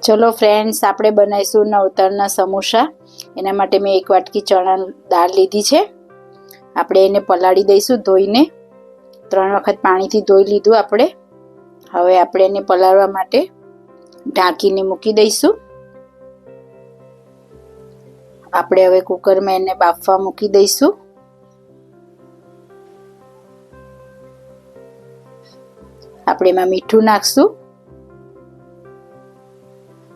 चलो फ्रेंड्स, આપણે બનાવીશું નવતરના સમોસા। એના માટે મેં એક વાટકી ચણા દાળ લીધી છે। આપણે એને પલાળી દઈશું ધોઈને। 3 વખત પાણીથી ધોઈ લીધું આપણે। હવે આપણે એને પલાળવા માટે ઢાંકીને મૂકી દઈશું। આપણે હવે કુકરમાં એને બાફવા મૂકી દઈશું। આપણે એમાં મીઠું નાખશું।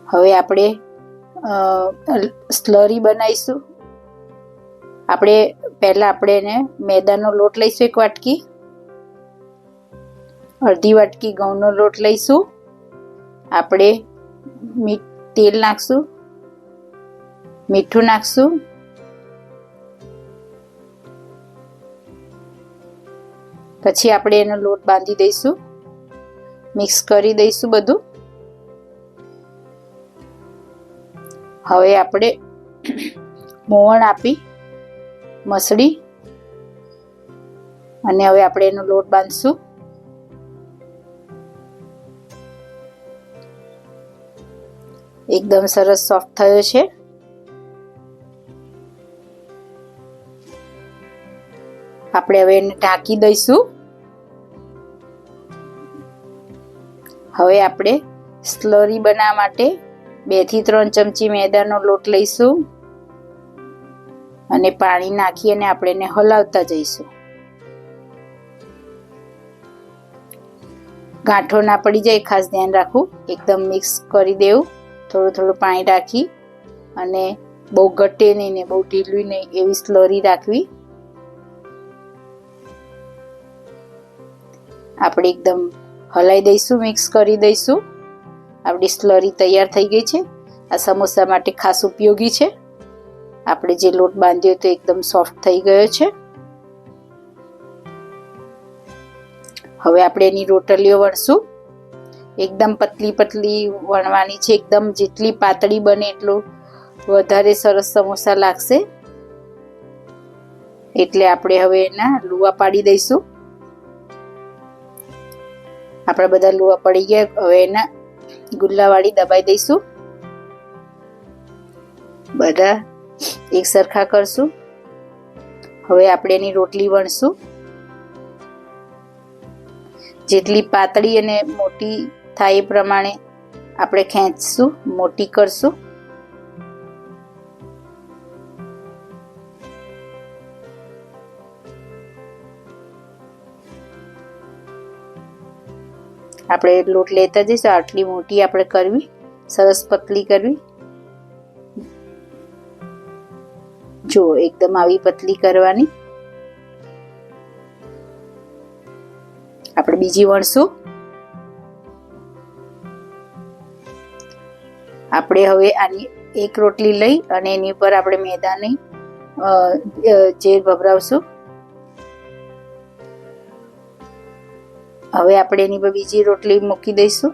હવે આપણે સ્લરી બનાવીશું। આપણે પહેલા એને મેદાનો લોટ લઈશું 1 વાટકી, અડધી વાટકી ઘઉંનો લોટ લઈશું। આપણે તેલ નાખશું, મીઠું નાખશું, પછી આપણે એનો લોટ બાંધી દઈશું, મિક્સ કરી દઈશું બધું। હવે આપણે મોવણ આપી મસળી અને હવે આપણે એનો લોટ બાંધશું। એકદમ સરસ સોફ્ટ થયો છે। આપણે હવે એને ઢાંકી દઈશું। હવે આપણે સ્લરી બનાવવા માટે 2 થી 3 ચમચી મેદાનો લોટ લઈશું અને પાણી નાખી અને આપણે એને હલાવતા જઈશું। ગાંઠો ના પડી જાય ખાસ ધ્યાન રાખવું। એકદમ મિક્સ કરી દેવું, થોડું થોડું પાણી રાખી અને બહુ ઘટે નહીં ને બહુ ઢીલું નહીં એવી સ્લરી રાખવી। આપણે એકદમ હલાવી દઈશું, મિક્સ કરી દઈશું। આપણી સ્લરી તૈયાર થઈ ગઈ છે। આ સમોસા માટે ખાસ ઉપયોગી છે। આપણે જે લોટ બાંધ્યો તો એકદમ સોફ્ટ થઈ ગયો છે। હવે આપણે એની રોટલીઓ વણશું। એકદમ પતલી પતલી વણવાની છે। એકદમ જેટલી પાતળી બને એટલું વધારે સરસ સમોસા લાગશે। એટલે આપણે હવે એના લુવા પાડી દઈશું। આપણા બધા લુવા પડી ગયા। હવે એના ગુલ્લાવાળી દબાઈ દઈશું। બધા એક સરખા કરશું। હવે આપણે એની રોટલી વણશું। જેટલી પાતળી અને મોટી થાય એ પ્રમાણે આપણે ખેંચશું, મોટી કરશું। આપણે લોટ લેતા જઈશું। આટલી મોટી આપણે કરવી, સરસ પતલી કરવી। જો એકદમ આવી પતલી કરવાની। આપણે બીજી વણશું। આપણે હવે આની એક રોટલી લઈ અને એની ઉપર આપણે મેદાની જે ભભરાવશું। હવે આપણે એની પર બીજી રોટલી મૂકી દઈશું।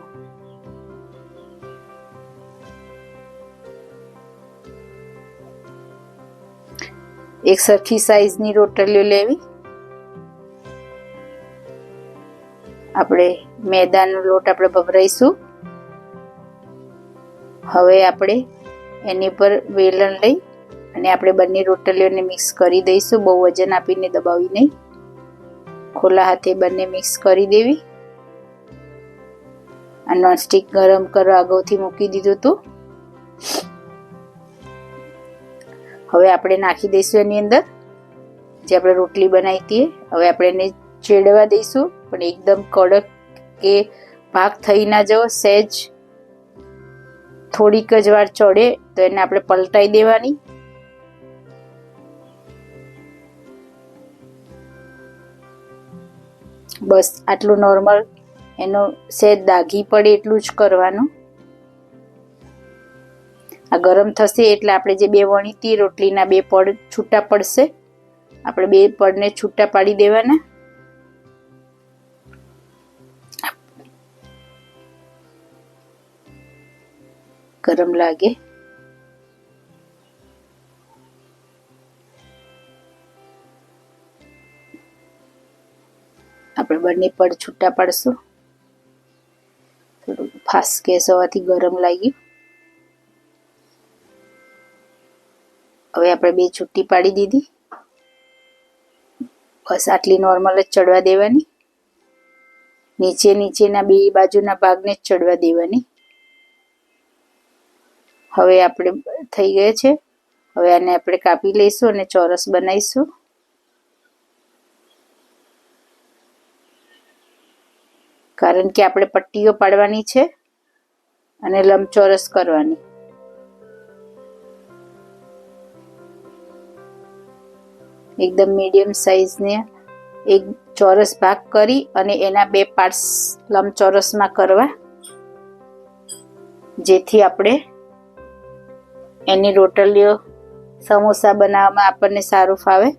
એક સરખી સાઈઝની રોટલીઓ લેવી। આપણે મેદાનો લોટ આપણે ભભરાઈશું। હવે આપણે એની પર વેલણ લઈ અને આપણે બંને રોટલીઓને મિક્સ કરી દઈશું। બહુ વજન આપીને દબાવી નહીં, ખુલ્લા હાથે બંને મિક્સ કરી દેવી। આ નોનસ્ટિક ગરમ કરવા અગાઉથી મૂકી દીધું હતું। હવે આપણે નાખી દઈશું એની અંદર જે આપણે રોટલી બનાવી હતી। હવે આપણે એને ચેડવા દઈશું, પણ એકદમ કડક કે ભાગ થઈ ના જવો। સહેજ થોડીક જ વાર ચડે તો એને આપણે પલટાઈ દેવાની। બસ આટલું નોર્મલ, એનો સહેજ દાગી પડે એટલું જ કરવાનું। આ ગરમ થશે એટલે આપણે જે 2 વણી હતી રોટલીના 2 પડ છૂટા પડશે। આપણે 2 પડને છૂટા પાડી દેવાના। ગરમ લાગે। આપણે બંને પડ છૂટા પાડશું। થોડું ફાસ્ટ ગેસ હોવાથી ગરમ લાગ્યું। હવે આપણે બે છુટ્ટી પાડી દીધી. બસ આટલી નોર્મલ જ ચડવા દેવાની. નીચેના બે બાજુના ભાગને જ ચડવા દેવાની. હવે આપણે થઈ ગયા છે. હવે આને આપણે કાપી લઈશું અને ચોરસ બનાવીશું. કારણ કે આપણે પટ્ટીઓ પાડવાની છે અને લંબચોરસ કરવાની. એકદમ મીડિયમ સાઈઝને એક ચોરસ ભાગ કરી અને એના બે પાર્ટ્સ લંબચોરસમાં કરવા, જેથી આપણે એની રોટલીઓ સમોસા બનાવવામાં આપણને સારું ફાવે.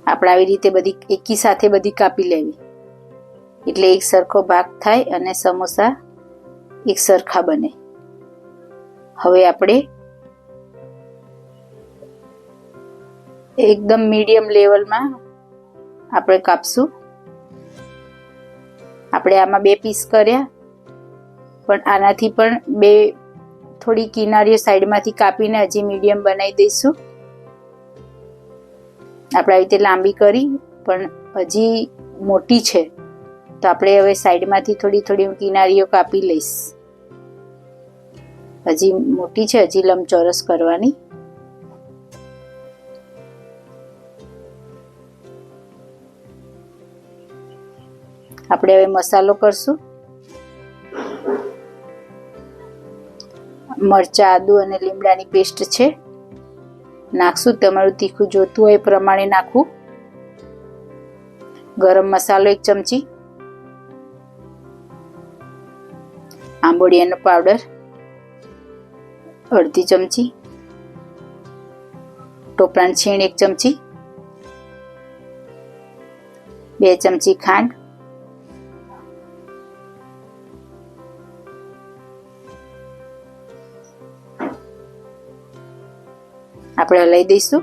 આપણે આવી રીતે બધી એકી સાથે બધી કાપી લેવી, એટલે એક સરખો ભાગ થાય અને સમોસા એક સરખા બને. હવે આપણે એકદમ મીડિયમ લેવલમાં આપણે કાપશું. આપણે આમાં બે પીસ કર્યા, પણ આનાથી પણ બે થોડી કિનારીઓ સાઈડમાંથી કાપીને હજી મીડિયમ બનાવી દઈશું. આપણે આવી રીતે લાંબી કરી પણ હજી મોટી છે, તો આપણે હવે સાઈડમાંથી થોડી કિનારીઓ કાપી લઈશ. હજી મોટી છે, હજી લંબચોરસ કરવાની. આપણે હવે મસાલો કરશું. મરચાં, આદુ અને લીમડાની પેસ્ટ છે, નાખશું. તમારું તીખું જોતું હોય એ પ્રમાણે નાખવું. ગરમ મસાલો 1 ચમચી, આંબોડિયાનો પાવડર અડધી ચમચી, ટોપરાની છીણ 1 ચમચી, 2 ચમચી ખાંડ, આપણે હલાવી દઈશું.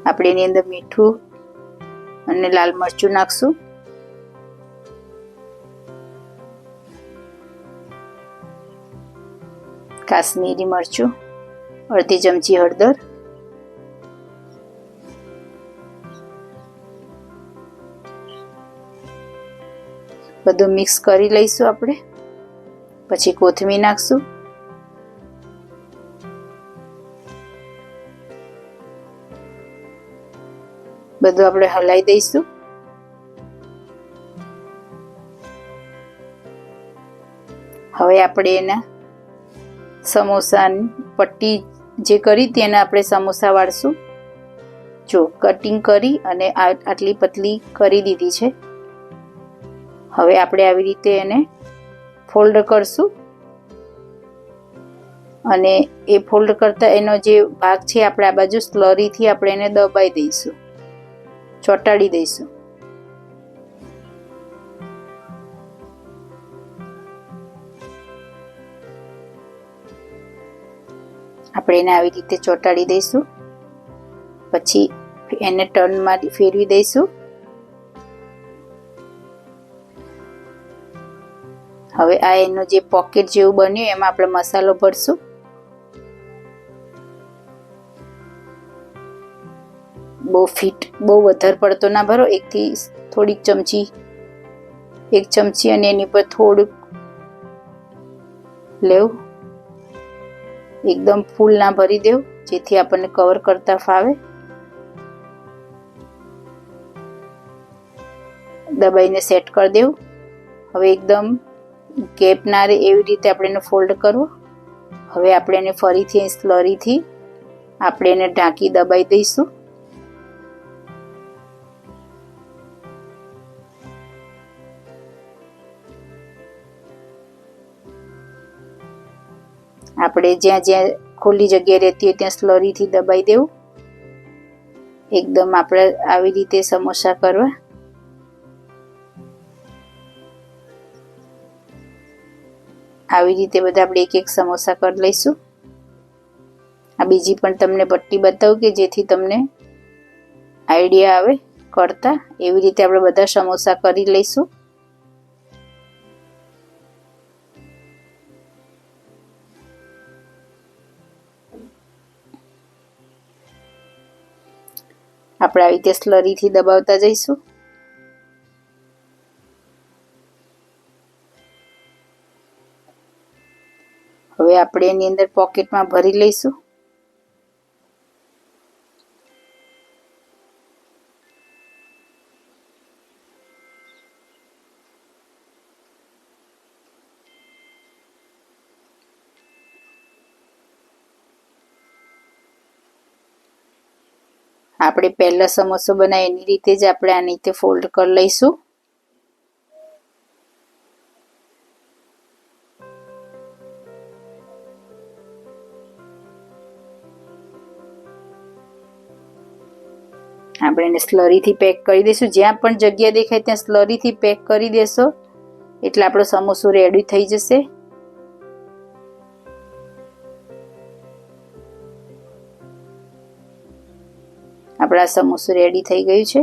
આપણે એની અંદર મીઠું અને લાલ મરચું નાખશું. કાશ્મીરી મરચું અડધી ચમચી, હળદર, બધું મિક્સ કરી લઈશું. આપણે પછી કોથમીર નાખશું. બધું આપણે હલાવી દઈશું. હવે આપણે એના સમોસાની પટ્ટી જે કરી તેને આપણે સમોસા વાળશું. જો કટિંગ કરી અને આટલી પતલી કરી દીધી છે. હવે આપણે આવી રીતે એને ફોલ્ડ કરશું અને એ ફોલ્ડ કરતા એનો જે ભાગ છે આપણે આ બાજુ સ્લરીથી આપણે એને દબાઈ દઈશું, ચોંટાડી દઈશું. આપણે એને આવી રીતે ચોંટાડી દઈશું. પછી એને ટર્નમાં ફેરવી દઈશું. હવે આ એનો જે પોકેટ જેવું બન્યું એમાં આપણે મસાલો ભરશું. બહુ વધારે પડતો ના ભરો, 1 થી થોડીક ચમચી, 1 ચમચી અને એની પર થોડુંક લેવું. એકદમ ફૂલ ના ભરી દેવું, જેથી આપણને કવર કરતા ફાવે. દબાઈને સેટ કરી દેવું. હવે એકદમ ગેપ ના રહે એવી રીતે આપણે એને ફોલ્ડ કરવો. હવે આપણે એને ફરીથી સ્લરીથી આપણે એને ઢાંકી દબાઈ દઈશું. આપણે જ્યાં ખુલ્લી જગ્યા રહેતી હોય ત્યાં સ્લરીથી દબાઈ દેવું. એકદમ આપણે આવી રીતે સમોસા કરવા. આવી રીતે બધા આપણે 1-1 સમોસા કરી લઈશું. બીજી પણ તમને પટ્ટી બતાવું કે જેથી તમને આઈડિયા આવે કરતા. એવી રીતે આપણે બધા સમોસા કરી લઈશું. આપણે આવી રીતે સ્લરીથી દબાવતા જઈશું. હવે આપણે એની અંદર પોકેટમાં ભરી લઈશું. આપણે પહેલા સમોસો બનાવી એની રીતે જ આપણે આની રીતે ફોલ્ડ કરી લઈશું. આપણે એને સ્લરીથી પેક કરી દઈશું. જ્યાં પણ જગ્યા દેખાય ત્યાં સ્લરીથી પેક કરી દેશો એટલે આપણો સમોસો રેડી થઈ જશે. આપણા સમોસું રેડી થઈ ગયું છે.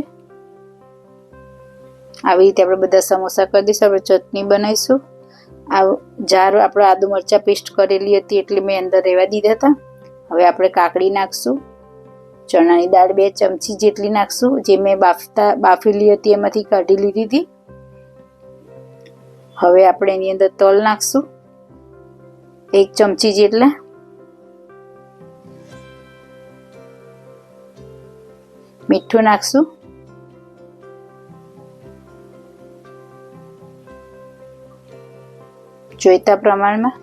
આવી રીતે આપણે બધા સમોસા કરી દઈશું. આપણે ચટણી બનાવીશું. આ જાર આપણે આદુ મરચાં પેસ્ટ કરેલી હતી એટલે મેં અંદર રહેવા દીધા હતા. હવે આપણે કાકડી નાખશું. ચણાની દાળ 2 ચમચી જેટલી નાખશું. જે મેં બાફેલી હતી એમાંથી કાઢી લીધી હતી. હવે આપણે એની અંદર તલ નાખશું 1 ચમચી જેટલા. મીઠું નાખશું. જોઈતા પ્રમાણમાં.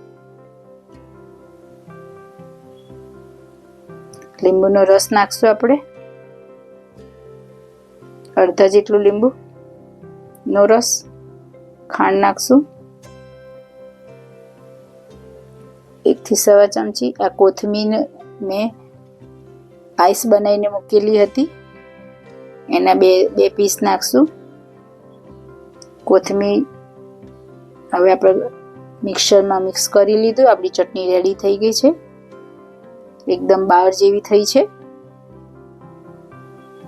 લીંબુનો રસ નાખશું આપણે. અડધા જેટલું લીંબુનો રસ. ખાંડ નાખશું 1 થી 1.25 ચમચી. આ કોથમીર મેં આઈસ બનાવીને મૂકેલી હતી એના બે પીસ નાખશું. કોથમીર હવે આપણે મિક્સરમાં મિક્સ કરી લીધું. આપણી ચટણી રેડી થઈ ગઈ છે. એકદમ બાર જેવી થઈ છે.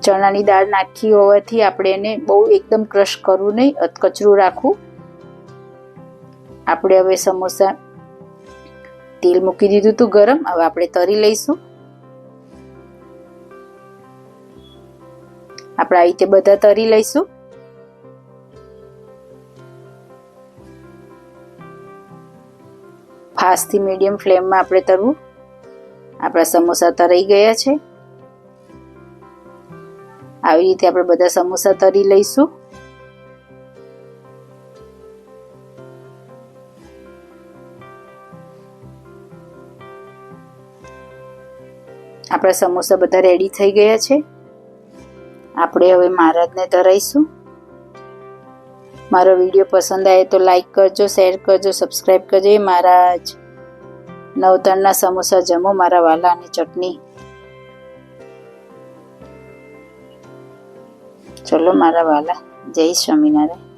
ચણાની દાળ નાખી હોવાથી આપણે એને બહુ એકદમ ક્રશ કરવું નહીં, કચરું રાખવું. આપણે હવે સમોસા તેલ મૂકી દીધું હતું ગરમ. હવે આપણે તરી લઈશું. આપણે આ રીતે બધા તરી લઈશું. ફાસ્ટ થી મીડિયમ ફ્લેમમાં આપણે તરવું. આપણા સમોસા તરાઈ ગયા છે. આવી રીતે આપણે બધા સમોસા તરી લઈશું. આપણા સમોસા બધા રેડી થઈ ગયા છે. આપણે હવે મહારાજને ધરાઈશું. મારો વિડીયો પસંદ આવે તો લાઈક કરજો, શેર કરજો, સબસ્ક્રાઈબ કરજો. મહારાજ નવતરના સમોસા જમો મારા વાલા અને ચટણી. ચલો મારા વાલા, જય સ્વામિનારાયણ.